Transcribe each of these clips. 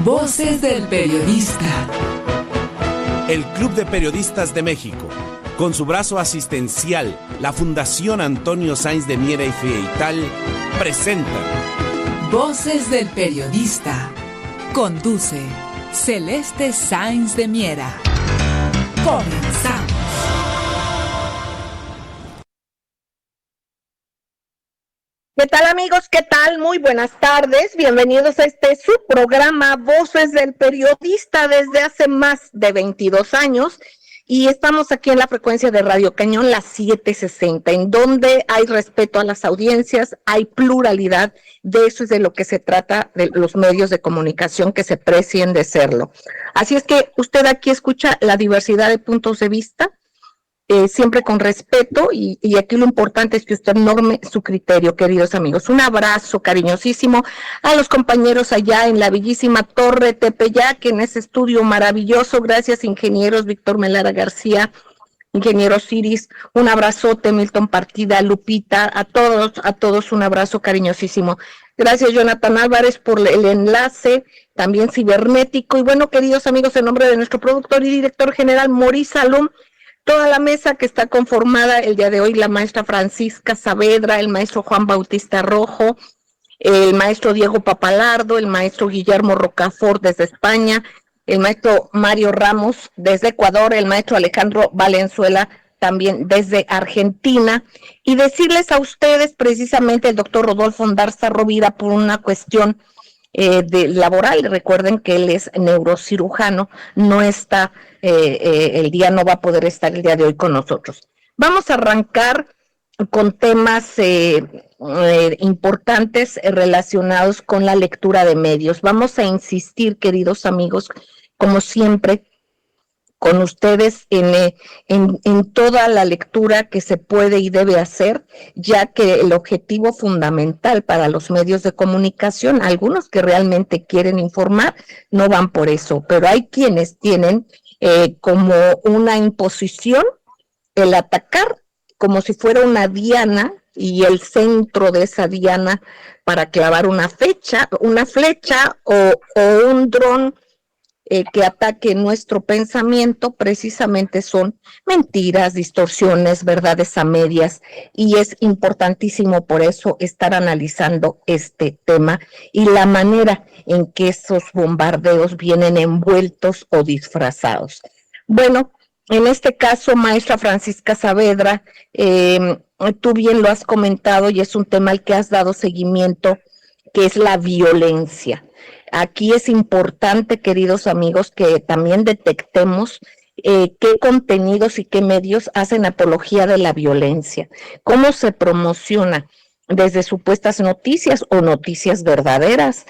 Voces del Periodista. El Club de Periodistas de México, con su brazo asistencial, la Fundación Antonio Sáenz de Miera y Feital, presenta Voces del Periodista. Conduce Celeste Sáenz de Miera. Comenzamos. ¿Qué tal, amigos? ¿Qué tal? Muy buenas tardes. Bienvenidos a su programa Voces del Periodista desde hace más de 22 años. Y estamos aquí en la frecuencia de Radio Cañón, la 760, en donde hay respeto a las audiencias, hay pluralidad. De eso es de lo que se trata de los medios de comunicación que se precien de serlo. Así es que usted aquí escucha la diversidad de puntos de vista, siempre con respeto, y aquí lo importante es que usted norme su criterio, queridos amigos. Un abrazo cariñosísimo a los compañeros allá en la bellísima Torre Tepeyac, en ese estudio maravilloso. Gracias, ingenieros Víctor Melara García, ingeniero Ciris, un abrazote, Milton Partida, Lupita, a todos un abrazo cariñosísimo. Gracias, Jonathan Álvarez, por el enlace, también cibernético. Y bueno, queridos amigos, en nombre de nuestro productor y director general, Maurice Salum, toda la mesa que está conformada el día de hoy, la maestra Francisca Saavedra, el maestro Juan Bautista Rojo, el maestro Diego Papalardo, el maestro Guillermo Rocafort desde España, el maestro Mario Ramos desde Ecuador, el maestro Alejandro Valenzuela también desde Argentina, y decirles a ustedes precisamente el doctor Rodolfo Ondarza Rovira, por una cuestión de laboral, recuerden que él es neurocirujano, no está, el día no va a poder estar el día de hoy con nosotros. Vamos a arrancar con temas importantes relacionados con la lectura de medios. Vamos a insistir, queridos amigos, como siempre, con ustedes en toda la lectura que se puede y debe hacer, ya que el objetivo fundamental para los medios de comunicación, algunos que realmente quieren informar, no van por eso, pero hay quienes tienen como una imposición el atacar como si fuera una diana, y el centro de esa diana para clavar una flecha o un dron que ataque nuestro pensamiento, precisamente son mentiras, distorsiones, verdades a medias, y es importantísimo por eso estar analizando este tema y la manera en que esos bombardeos vienen envueltos o disfrazados. Bueno, en este caso, maestra Francisca Saavedra, tú bien lo has comentado y es un tema al que has dado seguimiento, que es la violencia. Aquí es importante, queridos amigos, que también detectemos qué contenidos y qué medios hacen apología de la violencia, cómo se promociona desde supuestas noticias o noticias verdaderas,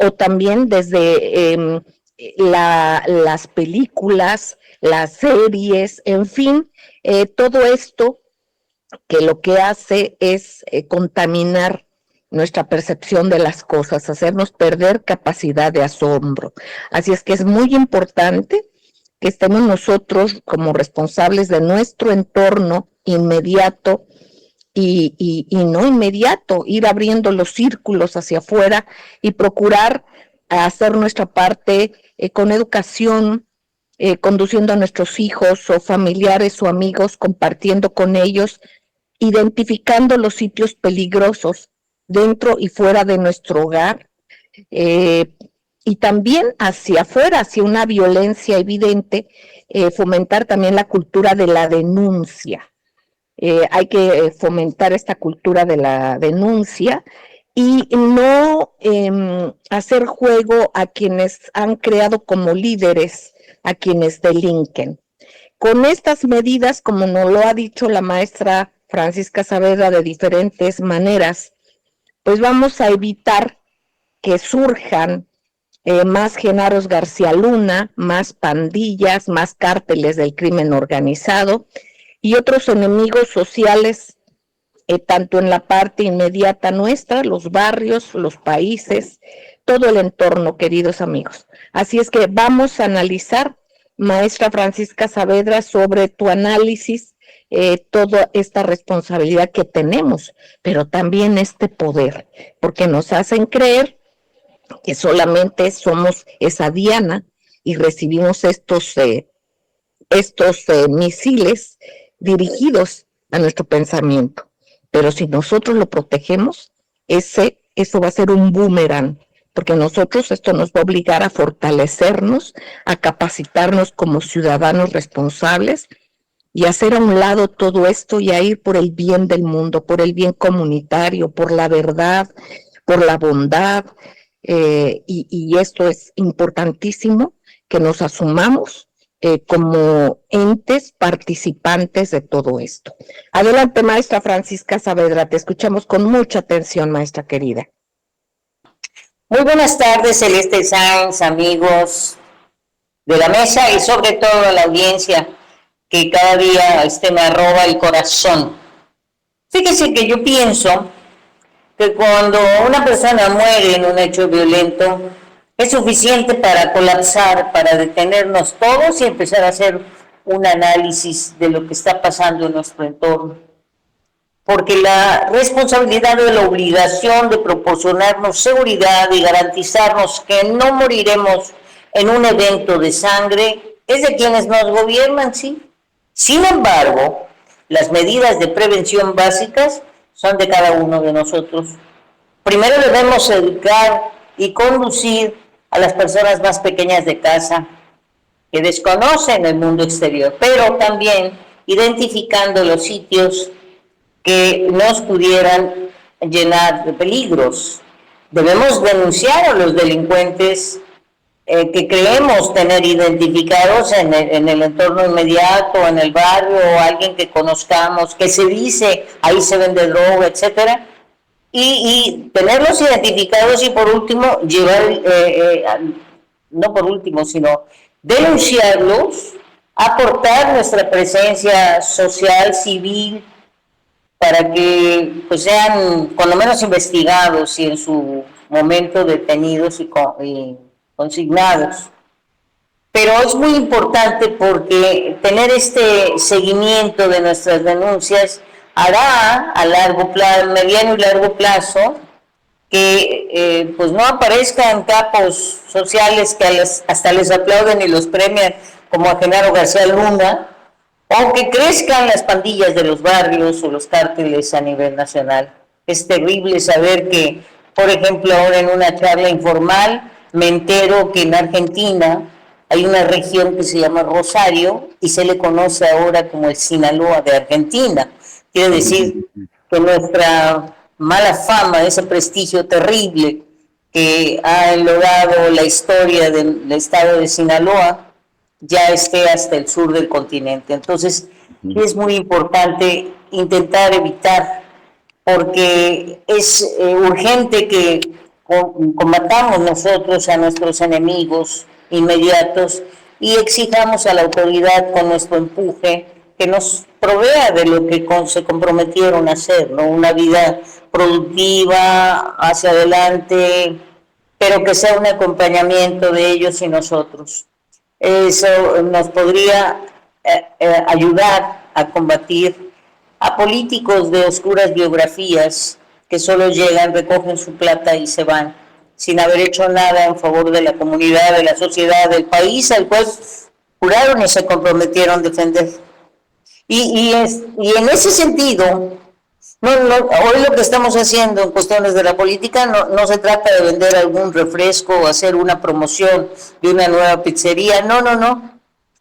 o también desde las películas, las series, en fin, todo esto que lo que hace es contaminar nuestra percepción de las cosas, hacernos perder capacidad de asombro. Así es que es muy importante que estemos nosotros como responsables de nuestro entorno inmediato y no inmediato, ir abriendo los círculos hacia afuera y procurar hacer nuestra parte con educación, conduciendo a nuestros hijos o familiares o amigos, compartiendo con ellos, identificando los sitios peligrosos dentro y fuera de nuestro hogar, y también hacia afuera, hacia una violencia evidente, fomentar también la cultura de la denuncia. Hay que fomentar esta cultura de la denuncia y no hacer juego a quienes han creado como líderes, a quienes delinquen. Con estas medidas, como nos lo ha dicho la maestra Francisca Saavedra de diferentes maneras, pues vamos a evitar que surjan más Genaros García Luna, más pandillas, más cárteles del crimen organizado y otros enemigos sociales, tanto en la parte inmediata nuestra, los barrios, los países, todo el entorno, queridos amigos. Así es que vamos a analizar, maestra Francisca Saavedra, sobre tu análisis, toda esta responsabilidad que tenemos, pero también este poder, porque nos hacen creer que solamente somos esa diana y recibimos estos misiles dirigidos a nuestro pensamiento. Pero si nosotros lo protegemos, eso va a ser un boomerang, porque esto nos va a obligar a fortalecernos, a capacitarnos como ciudadanos responsables y hacer a un lado todo esto y a ir por el bien del mundo, por el bien comunitario, por la verdad, por la bondad, y esto es importantísimo, que nos asumamos como entes participantes de todo esto. Adelante, maestra Francisca Saavedra, te escuchamos con mucha atención, maestra querida. Muy buenas tardes, Celeste Sáenz, amigos de la mesa y sobre todo a la audiencia que cada día me arroba el corazón. Fíjese que yo pienso que cuando una persona muere en un hecho violento, es suficiente para colapsar, para detenernos todos y empezar a hacer un análisis de lo que está pasando en nuestro entorno. Porque la responsabilidad o la obligación de proporcionarnos seguridad y garantizarnos que no moriremos en un evento de sangre es de quienes nos gobiernan, sí. Sin embargo, las medidas de prevención básicas son de cada uno de nosotros. Primero debemos educar y conducir a las personas más pequeñas de casa que desconocen el mundo exterior, pero también identificando los sitios que nos pudieran llenar de peligros. Debemos denunciar a los delincuentes que creemos tener identificados en el entorno inmediato, en el barrio, o alguien que conozcamos, que se dice, ahí se vende droga, etcétera, y tenerlos identificados y por último, no por último, sino denunciarlos, aportar nuestra presencia social, civil, para que pues sean con lo menos investigados y en su momento detenidos y consignados. Pero es muy importante porque tener este seguimiento de nuestras denuncias hará a largo plazo, mediano y largo plazo, que pues no aparezcan capos sociales que hasta les aplauden y los premian, como a Genaro García Luna, o que crezcan las pandillas de los barrios o los cárteles a nivel nacional. Es terrible saber que, por ejemplo, ahora en una charla informal me entero que en Argentina hay una región que se llama Rosario y se le conoce ahora como el Sinaloa de Argentina. Quiere decir que nuestra mala fama, ese prestigio terrible que ha enlodado la historia del estado de Sinaloa, ya esté hasta el sur del continente. Entonces, es muy importante intentar evitar, porque es urgente que combatamos nosotros a nuestros enemigos inmediatos y exijamos a la autoridad con nuestro empuje que nos provea de lo que se comprometieron a hacer, ¿no? Una vida productiva, hacia adelante, pero que sea un acompañamiento de ellos y nosotros. Eso nos podría ayudar a combatir a políticos de oscuras biografías que solo llegan, recogen su plata y se van, sin haber hecho nada en favor de la comunidad, de la sociedad, del país al cual juraron y se comprometieron a defender. Y en ese sentido, hoy lo que estamos haciendo en cuestiones de la política no se trata de vender algún refresco o hacer una promoción de una nueva pizzería, no.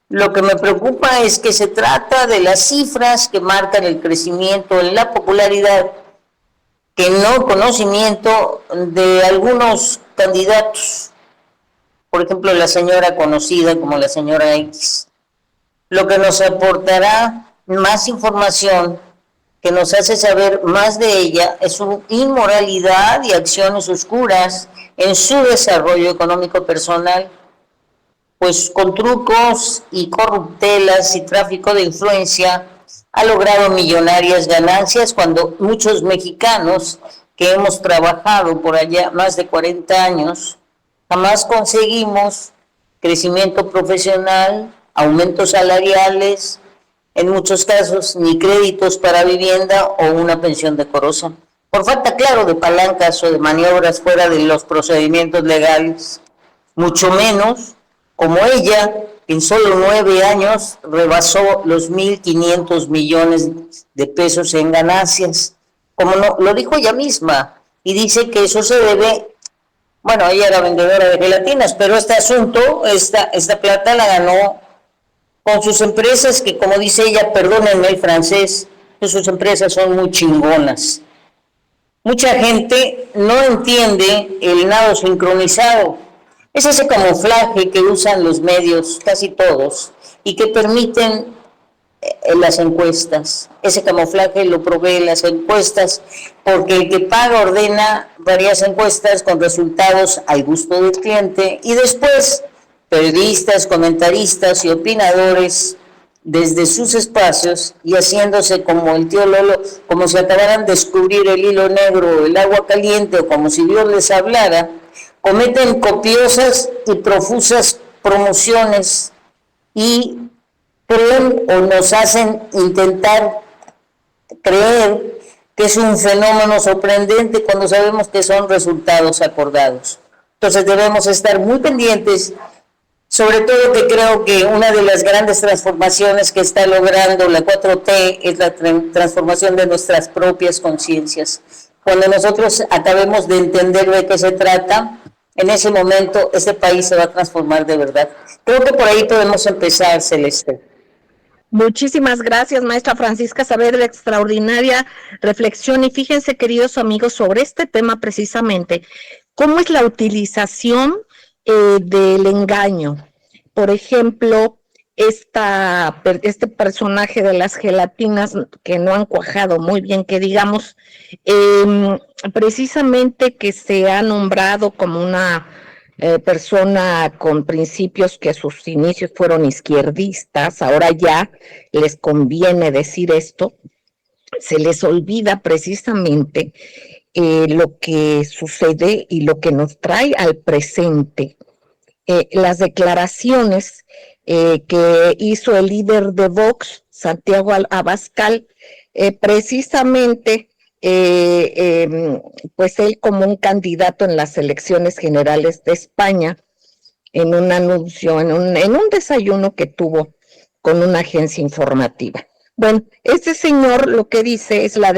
Lo que me preocupa es que se trata de las cifras que marcan el crecimiento en la popularidad, que no conocimiento de algunos candidatos, por ejemplo la señora conocida como la señora X, lo que nos aportará más información que nos hace saber más de ella es su inmoralidad y acciones oscuras en su desarrollo económico personal, pues con trucos y corruptelas y tráfico de influencia ha logrado millonarias ganancias cuando muchos mexicanos que hemos trabajado por allá más de 40 años jamás conseguimos crecimiento profesional, aumentos salariales, en muchos casos ni créditos para vivienda o una pensión decorosa. por falta, claro, de palancas o de maniobras fuera de los procedimientos legales, mucho menos como ella, en solo 9 años, rebasó los 1.500 millones de pesos en ganancias, como no, lo dijo ella misma, y dice que eso se debe, bueno, ella era vendedora de gelatinas, pero este asunto, esta plata la ganó con sus empresas que, como dice ella, perdónenme el francés, sus empresas son muy chingonas. Mucha gente no entiende el nado sincronizado. Es ese camuflaje que usan los medios, casi todos, y que permiten las encuestas. Ese camuflaje lo provee las encuestas, porque el que paga ordena varias encuestas con resultados al gusto del cliente, y después periodistas, comentaristas y opinadores desde sus espacios y haciéndose como el tío Lolo, como si acabaran de descubrir el hilo negro o el agua caliente o como si Dios les hablara, cometen copiosas y profusas promociones y creen o nos hacen intentar creer que es un fenómeno sorprendente cuando sabemos que son resultados acordados. Entonces debemos estar muy pendientes, sobre todo que creo que una de las grandes transformaciones que está logrando la 4T es la transformación de nuestras propias conciencias. Cuando nosotros acabemos de entender de qué se trata, en ese momento este país se va a transformar de verdad. Creo que por ahí podemos empezar, Celeste. Muchísimas gracias, maestra Francisca Saavedra, extraordinaria reflexión. Y fíjense, queridos amigos, sobre este tema precisamente, cómo es la utilización del engaño. Por ejemplo, este personaje de las gelatinas que no han cuajado muy bien, que digamos, precisamente que se ha nombrado como una persona con principios que a sus inicios fueron izquierdistas, ahora ya les conviene decir esto, se les olvida precisamente lo que sucede y lo que nos trae al presente. Las declaraciones que hizo el líder de Vox, Santiago Abascal, precisamente pues él como un candidato en las elecciones generales de España, en un anuncio, en un desayuno que tuvo con una agencia informativa. Bueno, este señor lo que dice es la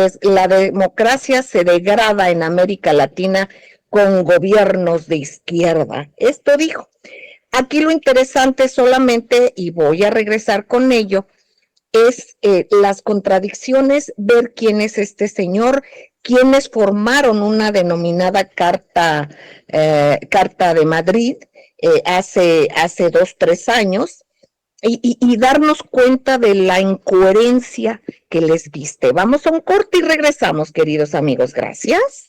democracia se degrada en América Latina con gobiernos de izquierda. Esto dijo. Aquí lo interesante solamente, y voy a regresar con ello, es las contradicciones, ver quién es este señor, quienes formaron una denominada Carta de Madrid hace 2-3 años, y darnos cuenta de la incoherencia que les viste. Vamos a un corte y regresamos, queridos amigos. Gracias.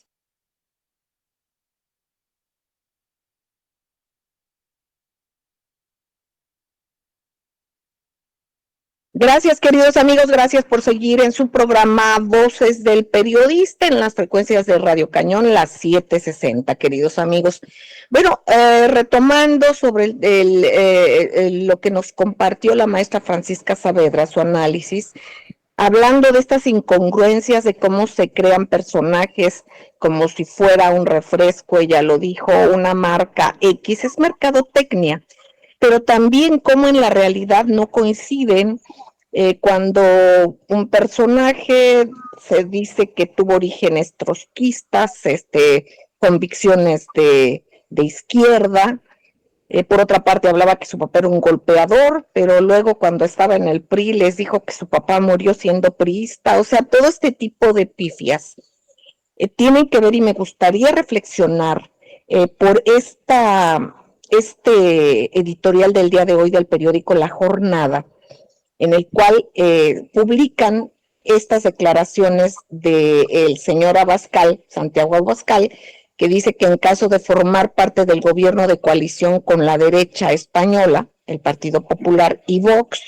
Gracias, queridos amigos, gracias por seguir en su programa Voces del Periodista en las frecuencias de Radio Cañón, las 760, queridos amigos. Bueno, retomando sobre lo que nos compartió la maestra Francisca Saavedra, su análisis, hablando de estas incongruencias de cómo se crean personajes como si fuera un refresco, ella lo dijo, una marca X, es mercadotecnia, pero también cómo en la realidad no coinciden. Cuando un personaje se dice que tuvo orígenes trotskistas, convicciones de izquierda, por otra parte hablaba que su papá era un golpeador, pero luego cuando estaba en el PRI les dijo que su papá murió siendo priista, o sea, todo este tipo de pifias tienen que ver, y me gustaría reflexionar por este editorial del día de hoy del periódico La Jornada, en el cual publican estas declaraciones del señor Abascal, Santiago Abascal, que dice que en caso de formar parte del gobierno de coalición con la derecha española, el Partido Popular y Vox,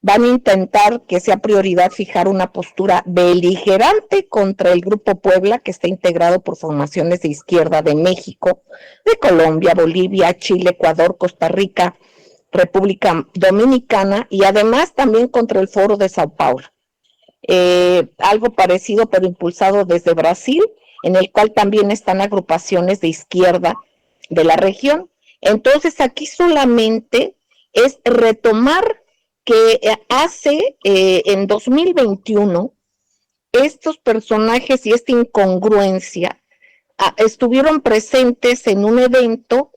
van a intentar que sea prioridad fijar una postura beligerante contra el Grupo Puebla, que está integrado por formaciones de izquierda de México, de Colombia, Bolivia, Chile, Ecuador, Costa Rica, República Dominicana, y además también contra el Foro de Sao Paulo. algo parecido pero impulsado desde Brasil, en el cual también están agrupaciones de izquierda de la región. Entonces aquí solamente es retomar que hace en 2021 estos personajes y esta incongruencia estuvieron presentes en un evento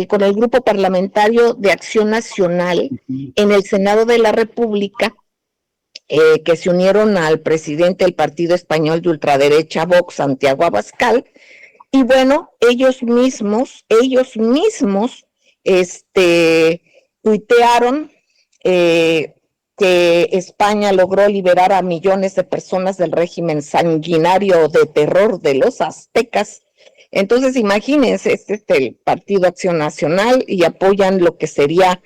con el Grupo Parlamentario de Acción Nacional en el Senado de la República, que se unieron al presidente del partido español de ultraderecha Vox, Santiago Abascal, y bueno, ellos mismos tuitearon que España logró liberar a millones de personas del régimen sanguinario de terror de los aztecas. Entonces, imagínense, este es el Partido Acción Nacional y apoyan lo que sería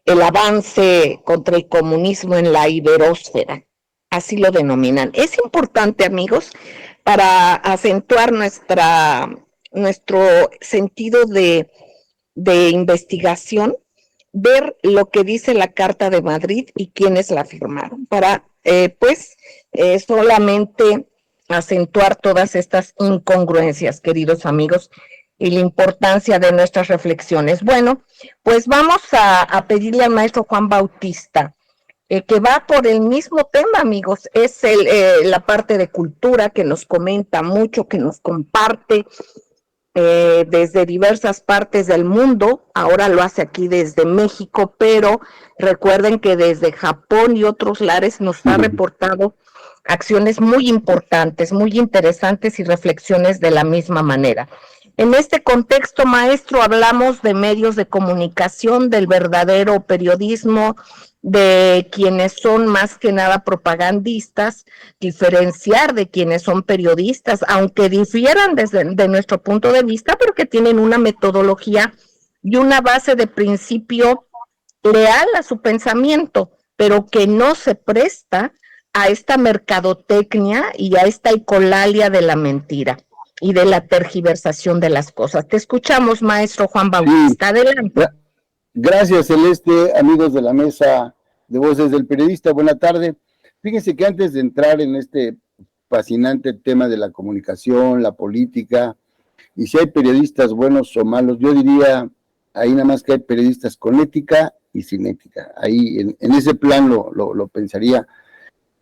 el avance contra el comunismo en la iberósfera, así lo denominan. Es importante, amigos, para acentuar nuestro sentido de investigación, ver lo que dice la Carta de Madrid y quiénes la firmaron, para solamente acentuar todas estas incongruencias, queridos amigos, y la importancia de nuestras reflexiones. Bueno, pues vamos a pedirle al maestro Juan Bautista, que va por el mismo tema, amigos, es la parte de cultura que nos comenta mucho, que nos comparte desde diversas partes del mundo. Ahora lo hace aquí desde México, pero recuerden que desde Japón y otros lares nos ha reportado acciones muy importantes, muy interesantes y reflexiones de la misma manera. En este contexto, maestro, hablamos de medios de comunicación, del verdadero periodismo, de quienes son más que nada propagandistas, diferenciar de quienes son periodistas, aunque difieran de nuestro punto de vista, pero que tienen una metodología y una base de principio leal a su pensamiento, pero que no se presta a esta mercadotecnia y a esta ecolalia de la mentira y de la tergiversación de las cosas. Te escuchamos, maestro Juan Bautista. Sí. Adelante. Gracias, Celeste, amigos de la mesa de Voces del Periodista. Buena tarde. Fíjense que antes de entrar en este fascinante tema de la comunicación, la política, y si hay periodistas buenos o malos, yo diría ahí nada más que hay periodistas con ética y sin ética. Ahí en ese plan lo pensaría,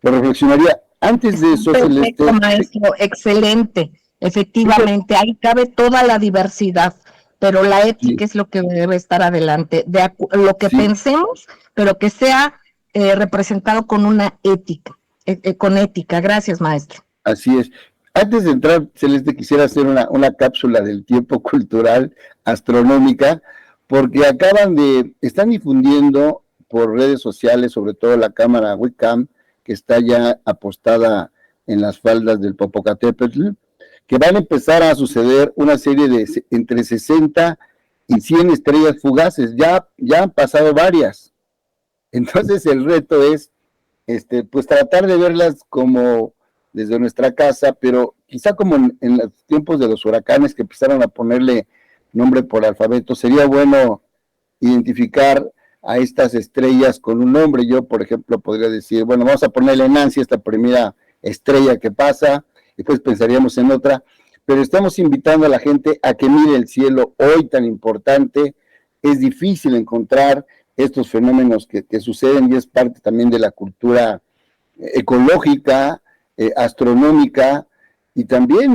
lo reflexionaría. Antes de eso, perfecto, Celeste. Maestro, excelente. Efectivamente, ahí cabe toda la diversidad, pero la ética es lo que debe estar adelante, lo que pensemos, pero que sea representado con una ética, con ética. Gracias, maestro. Así es. Antes de entrar, Celeste, quisiera hacer una cápsula del tiempo cultural astronómica, porque están difundiendo por redes sociales, sobre todo la cámara webcam, que está ya apostada en las faldas del Popocatépetl, que van a empezar a suceder una serie de entre 60 y 100 estrellas fugaces. Ya han pasado varias. Entonces el reto es pues tratar de verlas como desde nuestra casa, pero quizá como en los tiempos de los huracanes que empezaron a ponerle nombre por alfabeto, sería bueno identificar a estas estrellas con un nombre. Yo, por ejemplo, podría decir, bueno, vamos a ponerle Nancy, esta primera estrella que pasa, después pensaríamos en otra, pero estamos invitando a la gente a que mire el cielo hoy tan importante. Es difícil encontrar estos fenómenos que suceden y es parte también de la cultura ecológica, astronómica, y también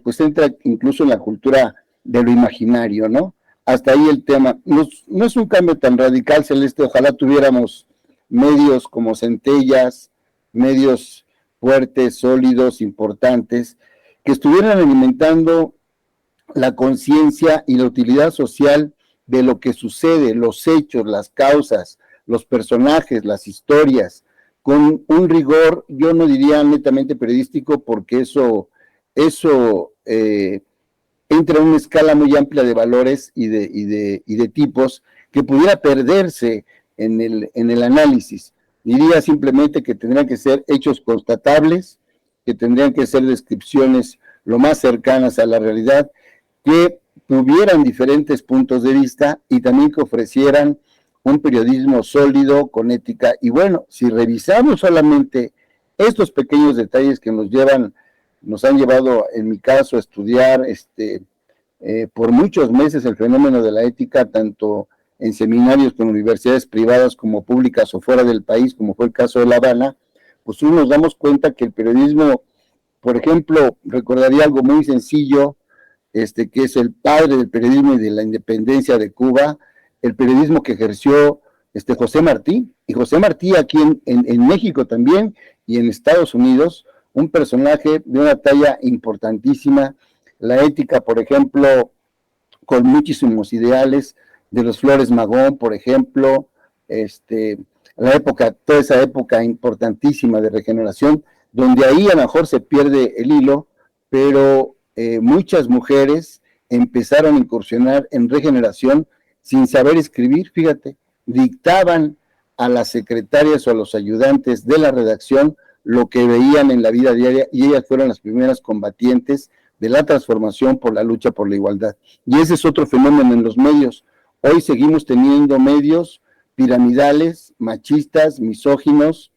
pues entra incluso en la cultura de lo imaginario, ¿no? Hasta ahí el tema. No es un cambio tan radical, Celeste. Ojalá tuviéramos medios como Centellas, medios fuertes, sólidos, importantes, que estuvieran alimentando la conciencia y la utilidad social de lo que sucede, los hechos, las causas, los personajes, las historias, con un rigor, yo no diría netamente periodístico, porque eso entra en una escala muy amplia de valores y de tipos que pudiera perderse en el análisis. Diría simplemente que tendrían que ser hechos constatables, que tendrían que ser descripciones lo más cercanas a la realidad, que tuvieran diferentes puntos de vista y también que ofrecieran un periodismo sólido, con ética. Y bueno, si revisamos solamente estos pequeños detalles que nos han llevado, en mi caso, a estudiar por muchos meses el fenómeno de la ética, tanto en seminarios con universidades privadas como públicas o fuera del país, como fue el caso de La Habana, pues nos damos cuenta que el periodismo, por ejemplo, recordaría algo muy sencillo, que es el padre del periodismo y de la independencia de Cuba, el periodismo que ejerció José Martí, y José Martí aquí en México también, y en Estados Unidos, un personaje de una talla importantísima, la ética, por ejemplo, con muchísimos ideales, de los Flores Magón, por ejemplo, toda esa época importantísima de regeneración, donde ahí a lo mejor se pierde el hilo, pero muchas mujeres empezaron a incursionar en regeneración sin saber escribir, fíjate, dictaban a las secretarias o a los ayudantes de la redacción lo que veían en la vida diaria, y ellas fueron las primeras combatientes de la transformación por la lucha por la igualdad. Y ese es otro fenómeno en los medios. Hoy seguimos teniendo medios piramidales, machistas, misóginos,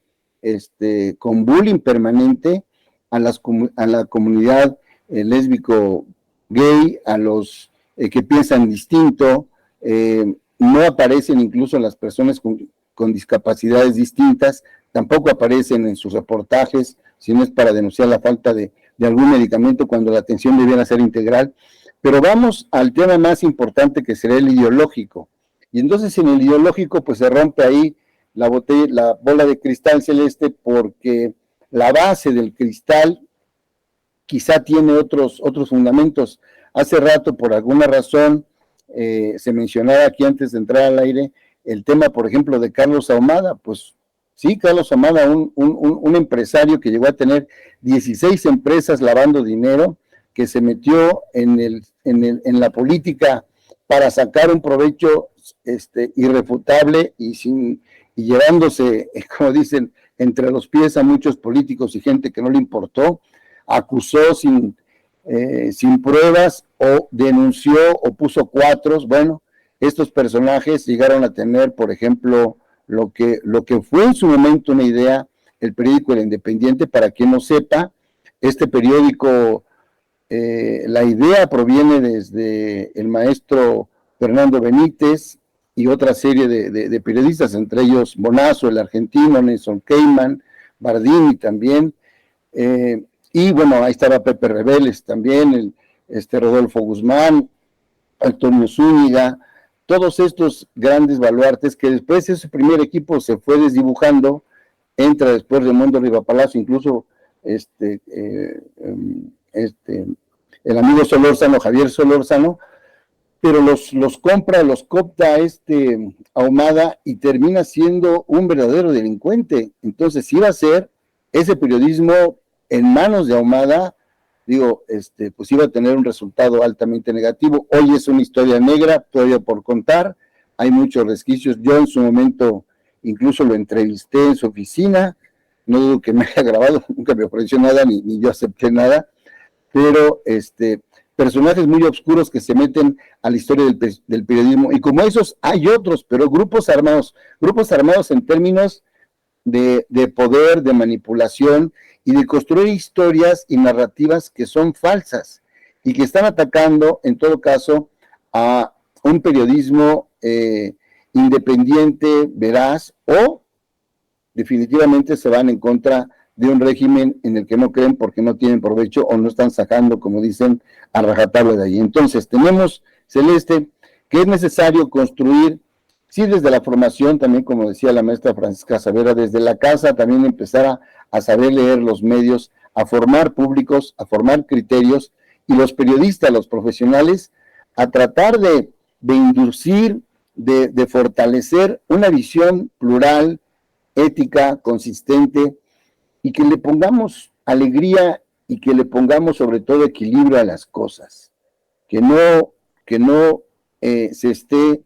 con bullying permanente a la comunidad lésbico, gay, a los que piensan distinto. No aparecen incluso las personas con discapacidades distintas, tampoco aparecen en sus reportajes, si no es para denunciar la falta de algún medicamento cuando la atención debiera ser integral. Pero vamos al tema más importante, que será el ideológico. Y entonces en el ideológico pues se rompe ahí la bola de cristal celeste, porque la base del cristal quizá tiene otros fundamentos. Hace rato, por alguna razón, se mencionaba aquí antes de entrar al aire el tema, por ejemplo, de Carlos Ahumada. Pues sí, Carlos Ahumada, un empresario que llegó a tener 16 empresas lavando dinero, que se metió en la política para sacar un provecho irrefutable y llevándose, como dicen, entre los pies a muchos políticos y gente que no le importó, acusó sin pruebas, o denunció o puso cuatros. Bueno, estos personajes llegaron a tener, por ejemplo, lo que fue en su momento una idea, el periódico El Independiente. Para quien no sepa, este periódico, la idea proviene desde el maestro Fernando Benítez y otra serie de periodistas, entre ellos Bonazo, el argentino, Nelson Cayman, Bardini también, y bueno, ahí estaba Pepe Rebeles también, Rodolfo Guzmán, Antonio Zúñiga, todos estos grandes baluartes, que después ese primer equipo se fue desdibujando. Entra después Raimundo Rivapalacio, incluso el amigo Solórzano, Javier Solórzano, pero los compra, los coopta Ahumada, y termina siendo un verdadero delincuente. Entonces iba a ser ese periodismo en manos de Ahumada, pues iba a tener un resultado altamente negativo. Hoy es una historia negra todavía por contar, hay muchos resquicios. Yo en su momento incluso lo entrevisté en su oficina, no dudo que me haya grabado, nunca me ofreció nada, ni yo acepté nada, pero personajes muy oscuros que se meten a la historia del periodismo, y como esos hay otros, pero grupos armados en términos de poder, de manipulación y de construir historias y narrativas que son falsas y que están atacando, en todo caso, a un periodismo independiente, veraz, o definitivamente se van en contra de un régimen en el que no creen porque no tienen provecho o no están sacando, como dicen, a rajatabla de ahí. Entonces tenemos, Celeste, que es necesario construir, sí, desde la formación, también como decía la maestra Francisca Savera, desde la casa también empezar a saber leer los medios, a formar públicos, a formar criterios, y los periodistas, los profesionales, a tratar de inducir, de fortalecer una visión plural, ética, consistente, y que le pongamos alegría y que le pongamos sobre todo equilibrio a las cosas, que no se esté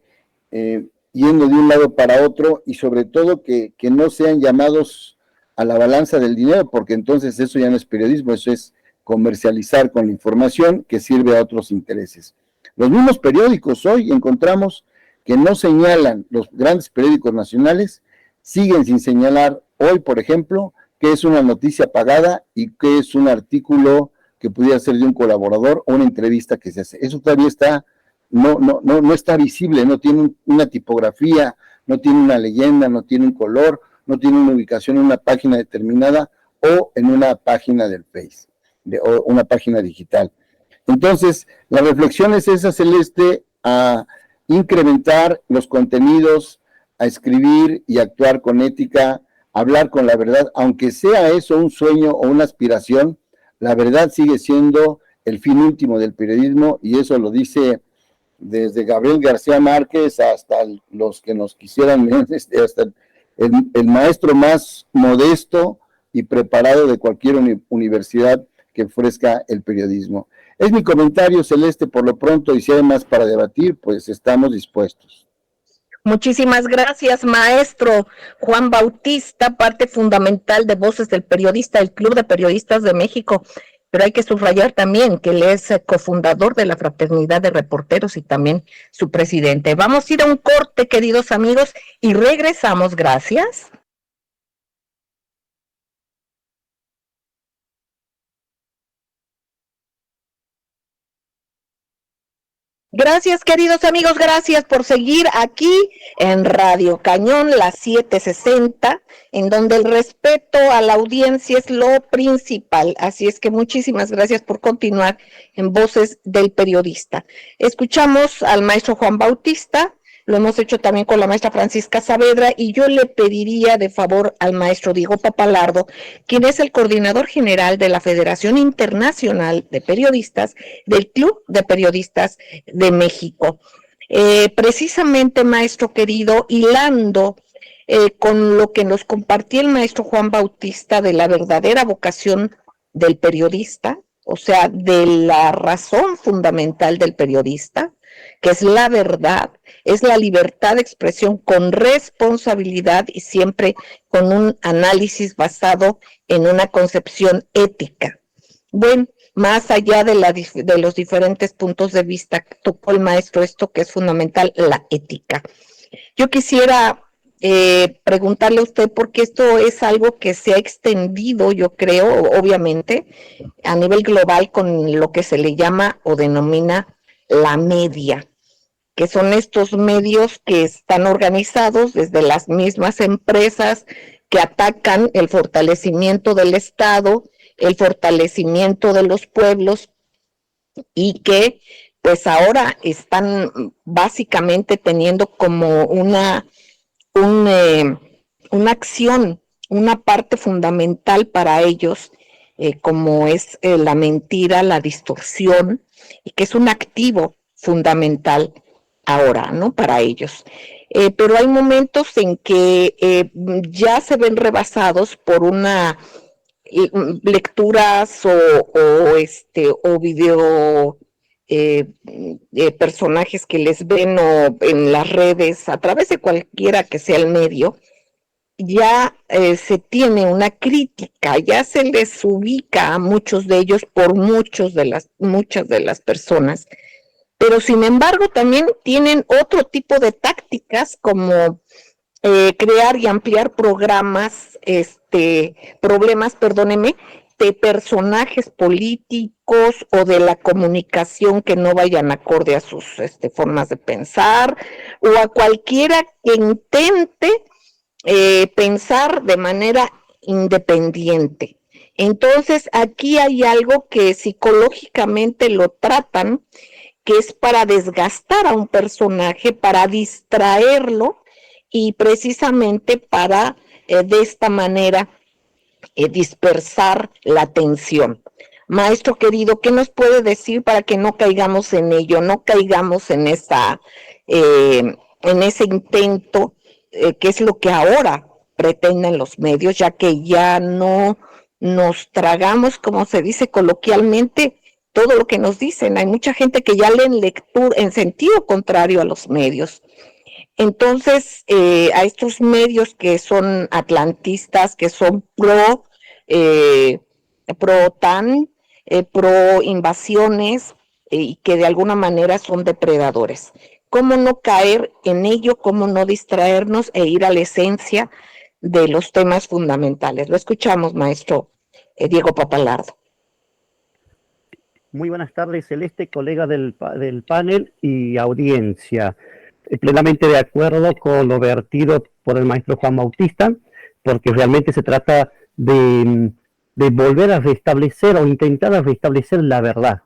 yendo de un lado para otro, y sobre todo que no sean llamados a la balanza del dinero, porque entonces eso ya no es periodismo, eso es comercializar con la información que sirve a otros intereses. Los mismos periódicos hoy encontramos que no señalan, los grandes periódicos nacionales siguen sin señalar hoy, por ejemplo, qué es una noticia pagada y qué es un artículo que pudiera ser de un colaborador o una entrevista que se hace. Eso todavía está, no está visible, no tiene una tipografía, no tiene una leyenda, no tiene un color, no tiene una ubicación en una página determinada o en una página del Face, o una página digital. Entonces, la reflexión es esa, Celeste, a incrementar los contenidos, a escribir y actuar con ética, hablar con la verdad, aunque sea eso un sueño o una aspiración, la verdad sigue siendo el fin último del periodismo, y eso lo dice desde Gabriel García Márquez hasta los que nos quisieran, hasta el maestro más modesto y preparado de cualquier universidad que ofrezca el periodismo. Es mi comentario, Celeste, por lo pronto, y si hay más para debatir, pues estamos dispuestos. Muchísimas gracias, maestro Juan Bautista, parte fundamental de Voces del Periodista, el Club de Periodistas de México. Pero hay que subrayar también que él es cofundador de la Fraternidad de Reporteros y también su presidente. Vamos a ir a un corte, queridos amigos, y regresamos. Gracias. Gracias, queridos amigos, gracias por seguir aquí en Radio Cañón, las 7:60, en donde el respeto a la audiencia es lo principal. Así es que muchísimas gracias por continuar en Voces del Periodista. Escuchamos al maestro Juan Bautista, lo hemos hecho también con la maestra Francisca Saavedra, y yo le pediría de favor al maestro Diego Papalardo, quien es el coordinador general de la Federación Internacional de Periodistas, del Club de Periodistas de México. Precisamente, maestro querido, hilando con lo que nos compartió el maestro Juan Bautista de la verdadera vocación del periodista, o sea, de la razón fundamental del periodista, que es la verdad, es la libertad de expresión con responsabilidad y siempre con un análisis basado en una concepción ética. Bueno, más allá de los diferentes puntos de vista, tocó el maestro esto que es fundamental, la ética. Yo quisiera preguntarle a usted, porque esto es algo que se ha extendido, yo creo, obviamente, a nivel global con lo que se le llama o denomina la media, que son estos medios que están organizados desde las mismas empresas que atacan el fortalecimiento del Estado, el fortalecimiento de los pueblos, y que pues ahora están básicamente teniendo como una acción, una parte fundamental para ellos, como es la mentira, la distorsión, y que es un activo fundamental ahora, ¿no? Para ellos. Pero hay momentos en que ya se ven rebasados por una lecturas o video personajes que les ven o en las redes, a través de cualquiera que sea el medio, ya se tiene una crítica, ya se les ubica a muchos de ellos por muchas de las personas, pero sin embargo también tienen otro tipo de tácticas como crear y ampliar problemas, de personajes políticos o de la comunicación que no vayan acorde a sus formas de pensar, o a cualquiera que intente pensar de manera independiente. Entonces, aquí hay algo que psicológicamente lo tratan, que es para desgastar a un personaje, para distraerlo y precisamente para de esta manera dispersar la atención. Maestro querido, ¿qué nos puede decir para que no caigamos en ello, no caigamos en ese intento, que es lo que ahora pretenden los medios, ya que ya no nos tragamos, como se dice coloquialmente, todo lo que nos dicen? Hay mucha gente que ya lee en lectura en sentido contrario a los medios. Entonces, a estos medios que son atlantistas, que son pro OTAN, pro invasiones, y que de alguna manera son depredadores. ¿Cómo no caer en ello? ¿Cómo no distraernos e ir a la esencia de los temas fundamentales. Lo escuchamos, maestro Diego Papalardo. Muy buenas tardes, Celeste, colega del panel y audiencia. Plenamente de acuerdo con lo vertido por el maestro Juan Bautista, porque realmente se trata de volver a restablecer o intentar restablecer la verdad.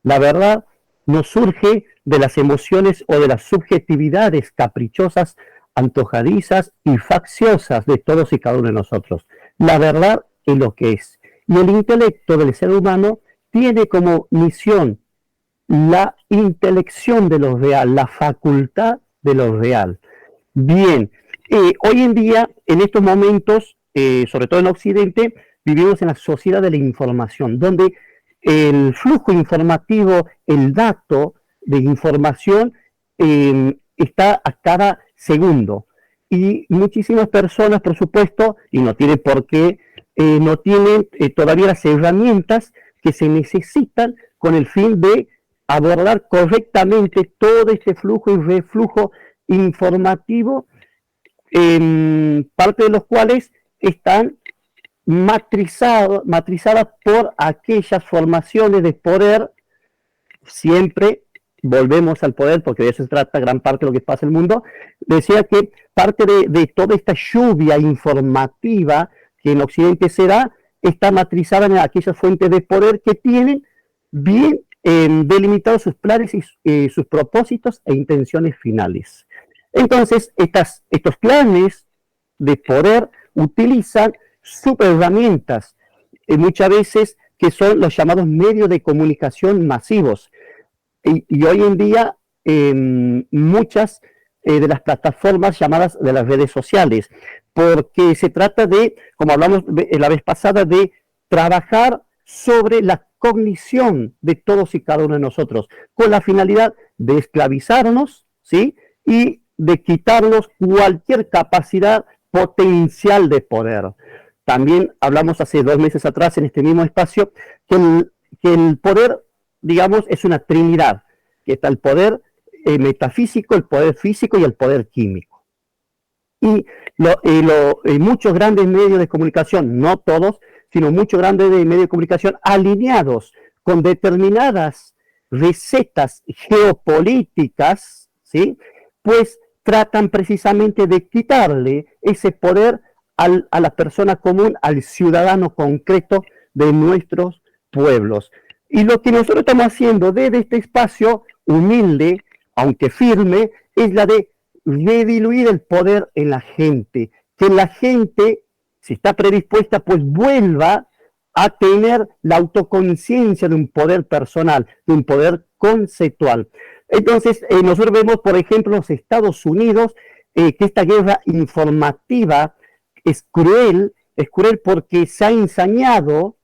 La verdad no surge de las emociones o de las subjetividades caprichosas, antojadizas y facciosas de todos y cada uno de nosotros. La verdad es lo que es. Y el intelecto del ser humano tiene como misión la intelección de lo real, la facultad de lo real. Bien, hoy en día, en estos momentos, sobre todo en Occidente, vivimos en la sociedad de la información, donde el flujo informativo, el dato de información está a cada segundo. Y muchísimas personas, por supuesto, y no tienen por qué, no tienen todavía las herramientas que se necesitan con el fin de abordar correctamente todo este flujo y reflujo informativo, parte de los cuales están matrizadas por aquellas formaciones de poder. Siempre volvemos al poder, porque de eso se trata gran parte de lo que pasa en el mundo. Decía que parte de toda esta lluvia informativa que en Occidente se da, está matrizada en aquellas fuentes de poder que tienen bien delimitados sus planes y sus propósitos e intenciones finales. Entonces, estos planes de poder utilizan superherramientas, muchas veces que son los llamados medios de comunicación masivos. Y hoy en día, muchas de las plataformas llamadas de las redes sociales, porque se trata de, como hablamos la vez pasada, de trabajar sobre la cognición de todos y cada uno de nosotros, con la finalidad de esclavizarnos, ¿sí? Y de quitarnos cualquier capacidad potencial de poder. También hablamos hace 2 meses atrás en este mismo espacio que el poder, digamos, es una trinidad, que está el poder metafísico, el poder físico y el poder químico. Y muchos grandes medios de comunicación, no todos, sino muchos grandes medios de comunicación alineados con determinadas recetas geopolíticas, ¿sí? Pues tratan precisamente de quitarle ese poder a la persona común, al ciudadano concreto de nuestros pueblos. Y lo que nosotros estamos haciendo desde este espacio humilde, aunque firme, es la de diluir el poder en la gente, que la gente, si está predispuesta, pues vuelva a tener la autoconciencia de un poder personal, de un poder conceptual. Entonces, nosotros vemos, por ejemplo, los Estados Unidos, que esta guerra informativa es cruel porque se ha ensañado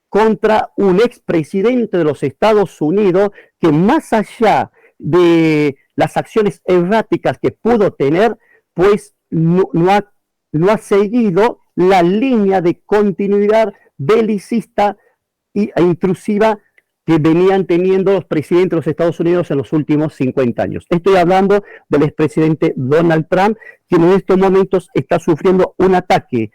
contra un expresidente de los Estados Unidos que, más allá de las acciones erráticas que pudo tener, pues no ha seguido la línea de continuidad belicista e intrusiva que venían teniendo los presidentes de los Estados Unidos en los últimos 50 años. Estoy hablando del expresidente Donald Trump, quien en estos momentos está sufriendo un ataque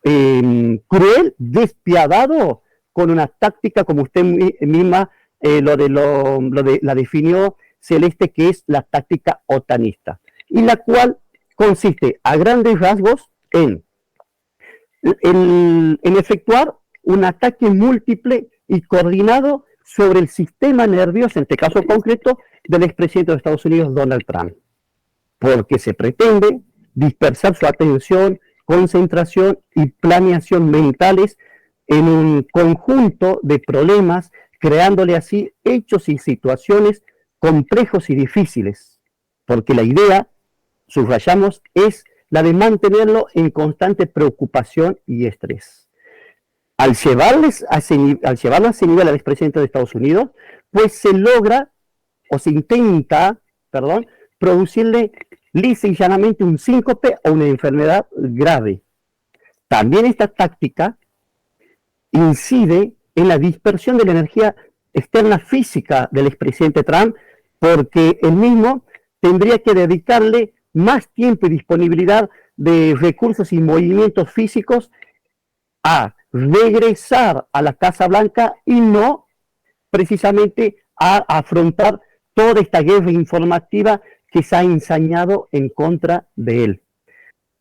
cruel, despiadado, con una táctica, como usted misma la definió, Celeste, que es la táctica otanista, y la cual consiste a grandes rasgos en efectuar un ataque múltiple y coordinado sobre el sistema nervioso, en este caso concreto, del expresidente de Estados Unidos, Donald Trump, porque se pretende dispersar su atención, concentración y planeación mentales en un conjunto de problemas, creándole así hechos y situaciones complejos y difíciles, porque la idea, subrayamos, es la de mantenerlo en constante preocupación y estrés. Al llevarlo a ese nivel al expresidente de Estados Unidos, pues se logra, o se intenta, producirle lisa y llanamente un síncope o una enfermedad grave. También esta táctica incide en la dispersión de la energía externa física del expresidente Trump, porque él mismo tendría que dedicarle más tiempo y disponibilidad de recursos y movimientos físicos a regresar a la Casa Blanca y no precisamente a afrontar toda esta guerra informativa que se ha ensañado en contra de él.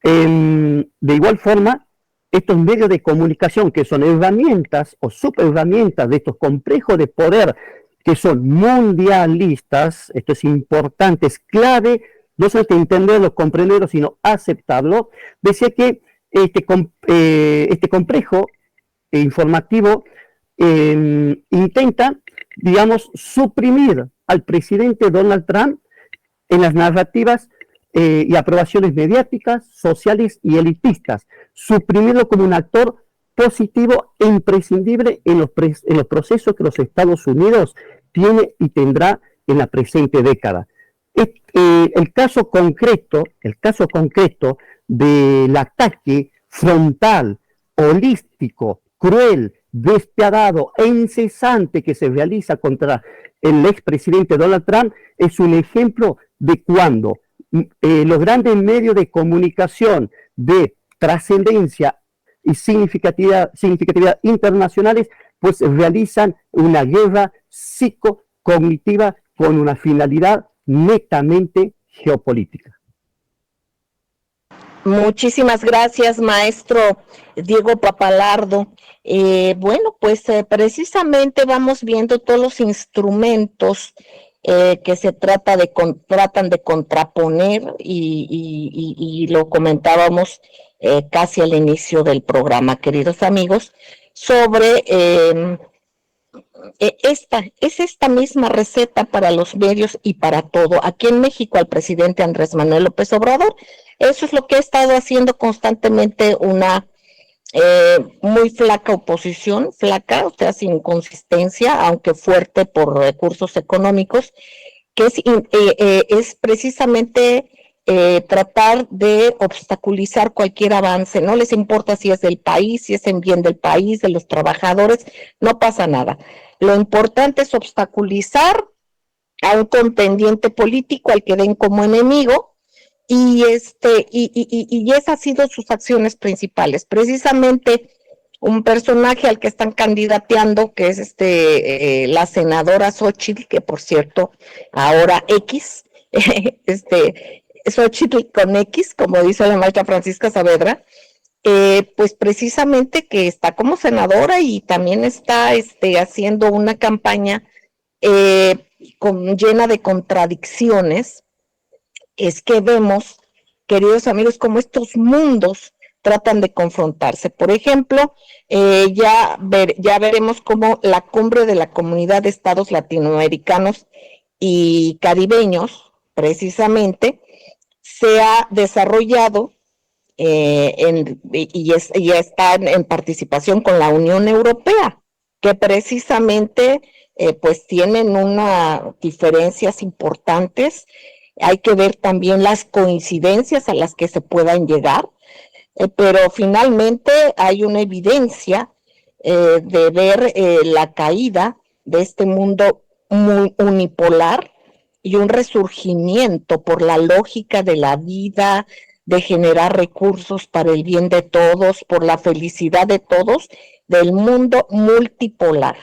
De igual forma, estos medios de comunicación que son herramientas o superherramientas de estos complejos de poder que son mundialistas, esto es importante, es clave, no solamente entenderlo, comprenderlo, sino aceptarlo. Decía que este complejo informativo intenta, digamos, suprimir al presidente Donald Trump en las narrativas y aprobaciones mediáticas, sociales y elitistas, suprimirlo como un actor positivo e imprescindible en los procesos que los Estados Unidos tiene y tendrá en la presente década. El caso concreto del ataque frontal, holístico, cruel, despiadado e incesante que se realiza contra el expresidente Donald Trump es un ejemplo de cuando los grandes medios de comunicación de trascendencia y significatividad internacionales pues realizan una guerra psicocognitiva con una finalidad netamente geopolítica. Muchísimas gracias, maestro Diego Papalardo. Bueno, pues precisamente vamos viendo todos los instrumentos que se tratan de contraponer y lo comentábamos casi al inicio del programa, queridos amigos, sobre esta misma receta para los medios y para todo. Aquí en México al presidente Andrés Manuel López Obrador, eso es lo que ha estado haciendo constantemente una muy flaca oposición, o sea, sin consistencia, aunque fuerte por recursos económicos, que es precisamente tratar de obstaculizar cualquier avance. No les importa si es del país, si es en bien del país, de los trabajadores, no pasa nada. Lo importante es obstaculizar a un contendiente político al que ven como enemigo, y esas han sido sus acciones principales. Precisamente un personaje al que están candidateando, que es la senadora Xóchitl, que por cierto, ahora X, Xóchitl con X, como dice la maestra Francisca Saavedra, pues precisamente que está como senadora y también está haciendo una campaña llena de contradicciones. Es que vemos, queridos amigos, cómo estos mundos tratan de confrontarse. Por ejemplo, ya veremos cómo la cumbre de la Comunidad de Estados Latinoamericanos y Caribeños, precisamente, se ha desarrollado y está en participación con la Unión Europea, que precisamente pues tienen unas diferencias importantes. Hay que ver también las coincidencias a las que se puedan llegar, pero finalmente hay una evidencia de ver la caída de este mundo muy unipolar y un resurgimiento por la lógica de la vida, de generar recursos para el bien de todos, por la felicidad de todos, del mundo multipolar.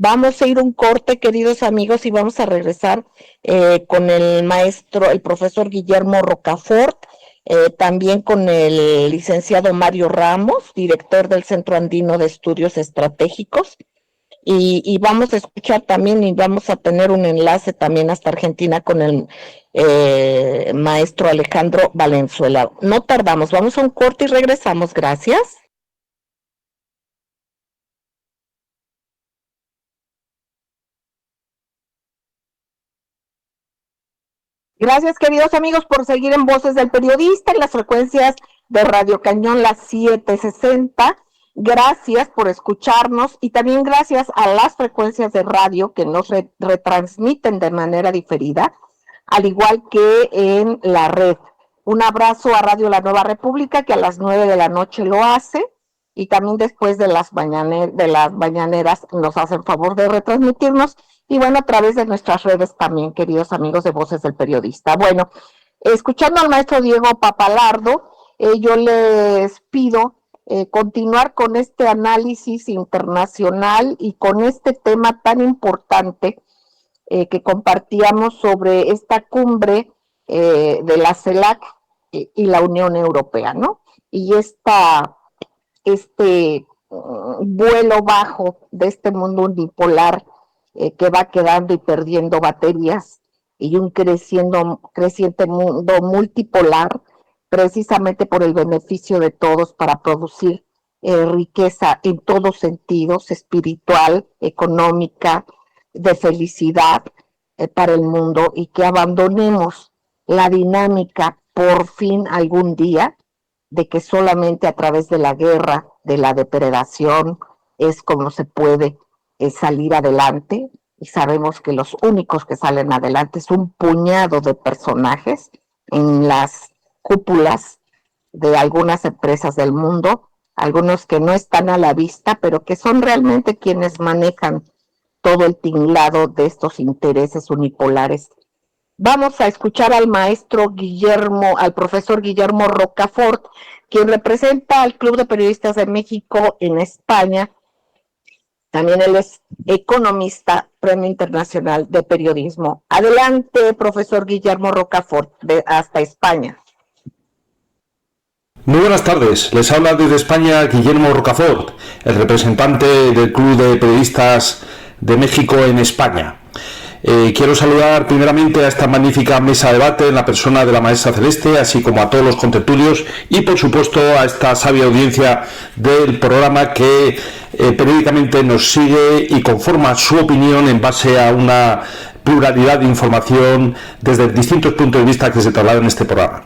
Vamos a ir un corte, queridos amigos, y vamos a regresar con el profesor Guillermo Rocafort, también con el licenciado Mario Ramos, director del Centro Andino de Estudios Estratégicos, y vamos a escuchar también y vamos a tener un enlace también hasta Argentina con el maestro Alejandro Valenzuela. No tardamos, vamos a un corte y regresamos. Gracias. Gracias, queridos amigos, por seguir en Voces del Periodista, en las frecuencias de Radio Cañón, las 760. Gracias por escucharnos y también gracias a las frecuencias de radio que nos retransmiten de manera diferida, al igual que en la red. Un abrazo a Radio La Nueva República, que a las 9 de la noche lo hace, y también después de las mañaneras nos hacen favor de retransmitirnos. Y bueno, a través de nuestras redes también, queridos amigos de Voces del Periodista. Bueno, escuchando al maestro Diego Papalardo, yo les pido continuar con este análisis internacional y con este tema tan importante que compartíamos sobre esta cumbre de la CELAC y la Unión Europea, ¿no? Y este vuelo bajo de este mundo unipolar que va quedando y perdiendo baterías, y un creciente mundo multipolar, precisamente por el beneficio de todos para producir riqueza en todos sentidos, espiritual, económica, de felicidad para el mundo, y que abandonemos la dinámica por fin algún día de que solamente a través de la guerra, de la depredación, es como se puede salir adelante. Y sabemos que los únicos que salen adelante es un puñado de personajes en las cúpulas de algunas empresas del mundo, algunos que no están a la vista, pero que son realmente quienes manejan todo el tinglado de estos intereses unipolares. Vamos a escuchar al profesor Guillermo Rocafort, quien representa al Club de Periodistas de México en España. También él es economista, Premio Internacional de Periodismo. Adelante, profesor Guillermo Rocafort, hasta España. Muy buenas tardes, les habla desde España Guillermo Rocafort, el representante del Club de Periodistas de México en España. Quiero saludar primeramente a esta magnífica mesa de debate en la persona de la maestra Celeste, así como a todos los contertulios y por supuesto a esta sabia audiencia del programa que periódicamente nos sigue y conforma su opinión en base a una pluralidad de información desde distintos puntos de vista que se trasladan en este programa.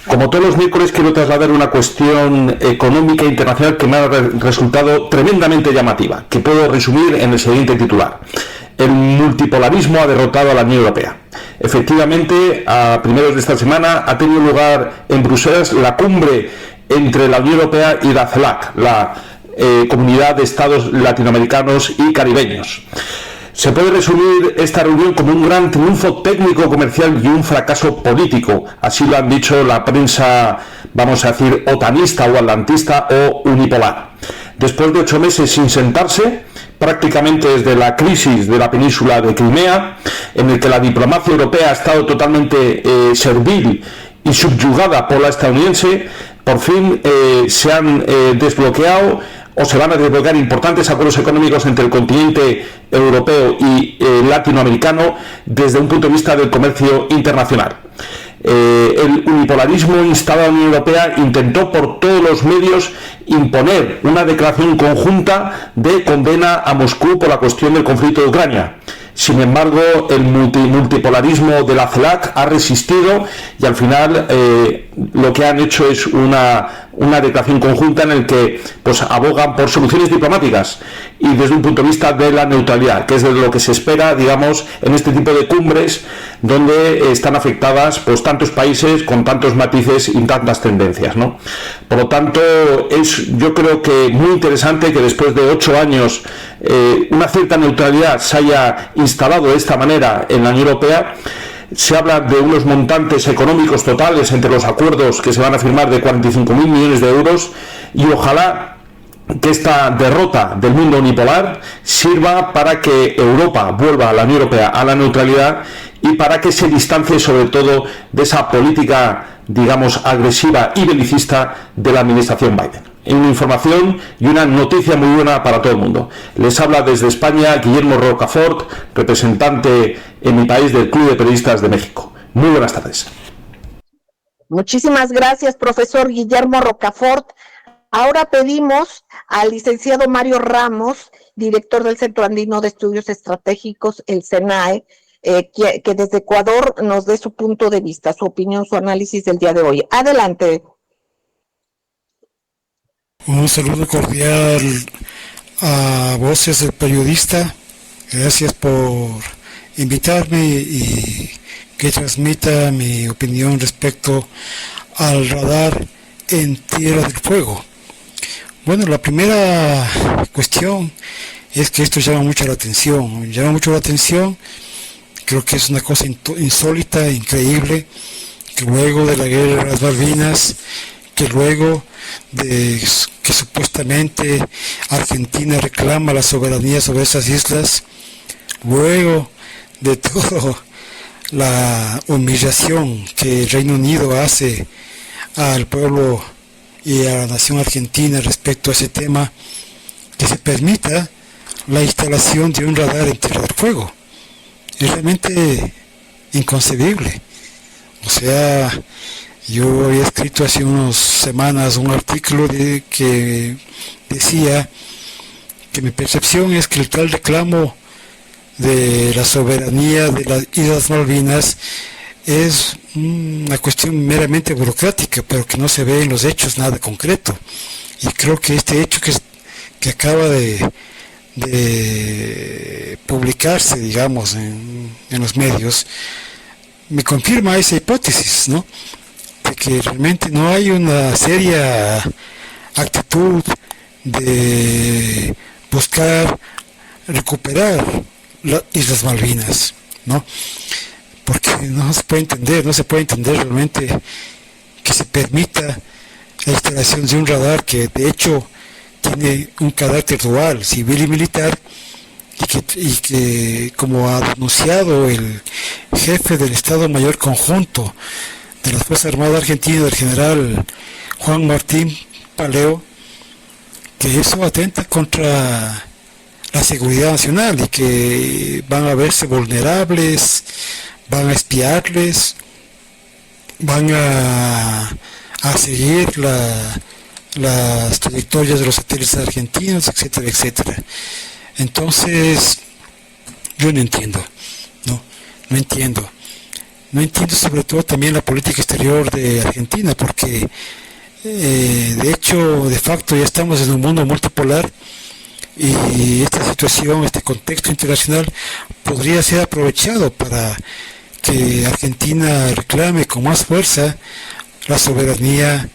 Como todos los miércoles, quiero trasladar una cuestión económica internacional que me ha resultado tremendamente llamativa, que puedo resumir en el siguiente titular: el multipolarismo ha derrotado a la Unión Europea. Efectivamente, a primeros de esta semana ha tenido lugar en Bruselas la cumbre entre la Unión Europea y la CELAC, la Comunidad de Estados Latinoamericanos y Caribeños. Se puede resumir esta reunión como un gran triunfo técnico-comercial y un fracaso político. Así lo han dicho la prensa, vamos a decir, otanista o atlantista o unipolar. Después de 8 meses sin sentarse, prácticamente desde la crisis de la península de Crimea, en el que la diplomacia europea ha estado totalmente servil y subyugada por la estadounidense, por fin se han desbloqueado o se van a desbloquear importantes acuerdos económicos entre el continente europeo y latinoamericano desde un punto de vista del comercio internacional. El unipolarismo instalado en la Unión Europea intentó por todos los medios imponer una declaración conjunta de condena a Moscú por la cuestión del conflicto de Ucrania. Sin embargo, el multipolarismo de la CELAC ha resistido y al final lo que han hecho es una declaración conjunta en el que pues abogan por soluciones diplomáticas y desde un punto de vista de la neutralidad, que es de lo que se espera, digamos, en este tipo de cumbres donde están afectadas pues tantos países con tantos matices y tantas tendencias, ¿no? Por lo tanto, yo creo que muy interesante que después de 8 años una cierta neutralidad se haya instalado de esta manera en la Unión Europea. Se habla de unos montantes económicos totales entre los acuerdos que se van a firmar de 45.000 millones de euros y ojalá que esta derrota del mundo unipolar sirva para que Europa vuelva a la Unión Europea a la neutralidad y para que se distancie sobre todo de esa política, digamos, agresiva y belicista de la administración Biden. Una información y una noticia muy buena para todo el mundo. Les habla desde España Guillermo Rocafort, representante en mi país del Club de Periodistas de México. Muy buenas tardes. Muchísimas gracias, profesor Guillermo Rocafort. Ahora pedimos al licenciado Mario Ramos, director del Centro Andino de Estudios Estratégicos, el CENAE, que desde Ecuador nos dé su punto de vista, su opinión, su análisis del día de hoy. Adelante. Un saludo cordial a Voces del Periodista. Gracias por invitarme y que transmita mi opinión respecto al radar en Tierra del Fuego. Bueno, la primera cuestión es que esto llama mucho la atención. Creo que es una cosa insólita, increíble, que luego de la guerra de las Malvinas, que luego de que supuestamente Argentina reclama la soberanía sobre esas islas, luego de toda la humillación que el Reino Unido hace al pueblo y a la nación argentina respecto a ese tema, que se permita la instalación de un radar en Tierra del Fuego. Es realmente inconcebible. O sea, yo había escrito hace unas semanas un artículo que decía que mi percepción es que el tal reclamo de la soberanía de las Islas Malvinas es una cuestión meramente burocrática, pero que no se ve en los hechos nada concreto. Y creo que este hecho que acaba de publicarse, digamos, en los medios, me confirma esa hipótesis, ¿no? De que realmente no hay una seria actitud de buscar recuperar las Islas Malvinas, ¿no? Porque no se puede entender realmente que se permita la instalación de un radar que de hecho tiene un carácter dual, civil y militar, y que como ha denunciado el jefe del Estado Mayor Conjunto de las Fuerzas Armadas Argentinas, el general Juan Martín Paleo, que eso atenta contra la seguridad nacional y que van a verse vulnerables, van a espiarles, van a seguir las trayectorias de los satélites argentinos, etcétera, etcétera. Entonces, yo no entiendo sobre todo también la política exterior de Argentina, porque de hecho, de facto ya estamos en un mundo multipolar y esta situación, este contexto internacional podría ser aprovechado para que Argentina reclame con más fuerza la soberanía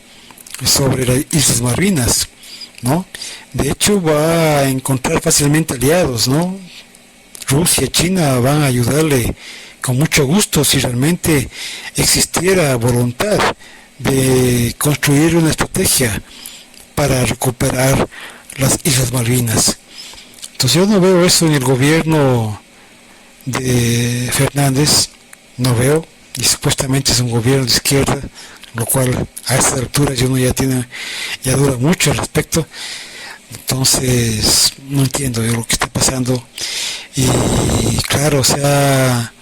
sobre las Islas Malvinas, ¿no? De hecho va a encontrar fácilmente aliados, ¿no? Rusia y China van a ayudarle con mucho gusto si realmente existiera voluntad de construir una estrategia para recuperar las Islas Malvinas. Entonces yo no veo eso en el gobierno de Fernández, no veo, y supuestamente es un gobierno de izquierda, lo cual a esta altura yo no ya dura mucho al respecto. Entonces no entiendo yo lo que está pasando, y claro, o sea,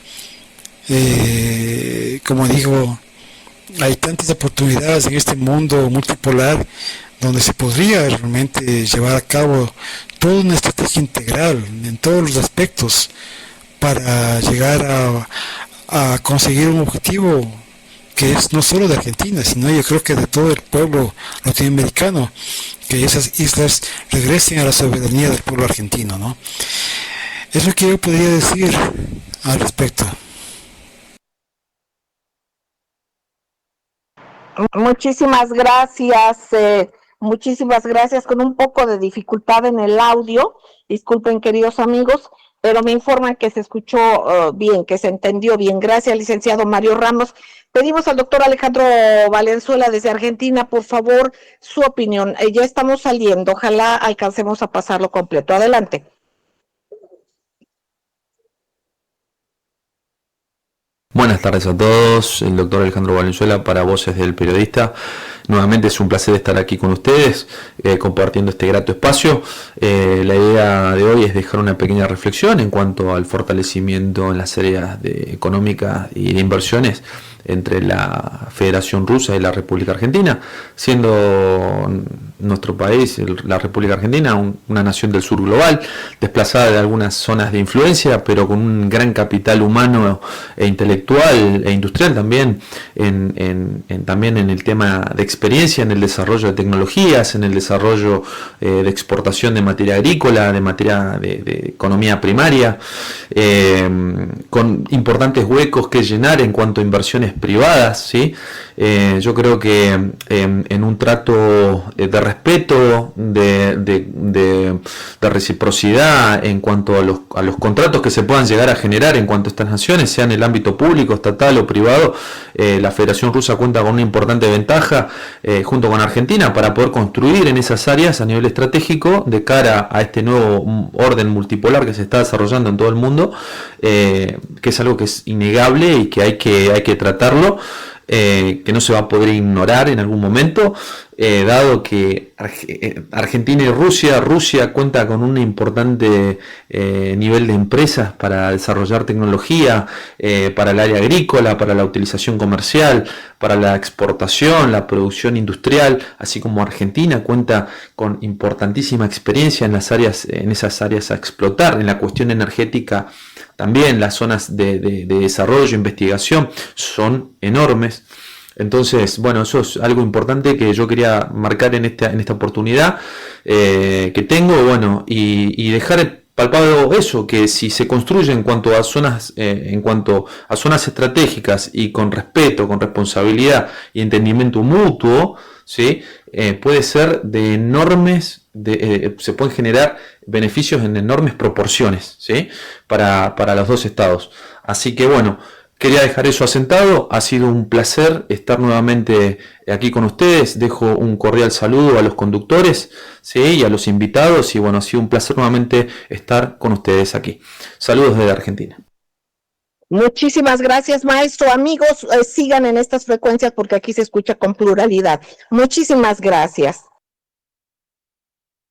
como digo, hay tantas oportunidades en este mundo multipolar donde se podría realmente llevar a cabo toda una estrategia integral en todos los aspectos para llegar a conseguir un objetivo que es no solo de Argentina, sino yo creo que de todo el pueblo latinoamericano, que esas islas regresen a la soberanía del pueblo argentino, ¿no? Es lo que yo podría decir al respecto. Muchísimas gracias, con un poco de dificultad en el audio, disculpen queridos amigos, pero me informan que se escuchó bien, que se entendió bien. Gracias, licenciado Mario Ramos. Pedimos al doctor Alejandro Valenzuela desde Argentina, por favor, su opinión. Ya estamos saliendo, ojalá alcancemos a pasarlo completo. Adelante. Buenas tardes a todos, el doctor Alejandro Valenzuela para Voces del Periodista. Nuevamente es un placer estar aquí con ustedes, compartiendo este grato espacio. La idea de hoy es dejar una pequeña reflexión en cuanto al fortalecimiento en las áreas económicas y de inversiones entre la Federación Rusa y la República Argentina, siendo nuestro país, la República Argentina, una nación del sur global, desplazada de algunas zonas de influencia, pero con un gran capital humano e intelectual e industrial también, también en el tema de experiencia, en el desarrollo de tecnologías, en el desarrollo de exportación de materia agrícola, de materia de economía primaria, con importantes huecos que llenar en cuanto a inversiones relaciones privadas, ¿sí? Yo creo que en un trato de respeto, de reciprocidad en cuanto a los contratos que se puedan llegar a generar en cuanto a estas naciones, sea en el ámbito público, estatal o privado, la Federación Rusa cuenta con una importante ventaja junto con Argentina para poder construir en esas áreas a nivel estratégico de cara a este nuevo orden multipolar que se está desarrollando en todo el mundo, que es algo que es innegable y que hay que tratarlo, que no se va a poder ignorar en algún momento, dado que Argentina y Rusia cuenta con un importante nivel de empresas para desarrollar tecnología, para el área agrícola, para la utilización comercial, para la exportación, la producción industrial, así como Argentina cuenta con importantísima experiencia en esas áreas a explotar. En la cuestión energética también las zonas de desarrollo e investigación son enormes. Entonces, bueno, eso es algo importante que yo quería marcar en esta oportunidad que tengo, bueno, y dejar palpado eso, que si se construye en cuanto a zonas estratégicas y con respeto, con responsabilidad y entendimiento mutuo, ¿sí? Puede ser de enormes, se pueden generar beneficios en enormes proporciones, ¿sí? para los dos estados. Así que bueno, quería dejar eso asentado. Ha sido un placer estar nuevamente aquí con ustedes. Dejo un cordial saludo a los conductores, ¿sí? Y a los invitados. Y bueno, ha sido un placer nuevamente estar con ustedes aquí. Saludos desde Argentina. Muchísimas gracias, maestro. Amigos, sigan en estas frecuencias porque aquí se escucha con pluralidad. Muchísimas gracias.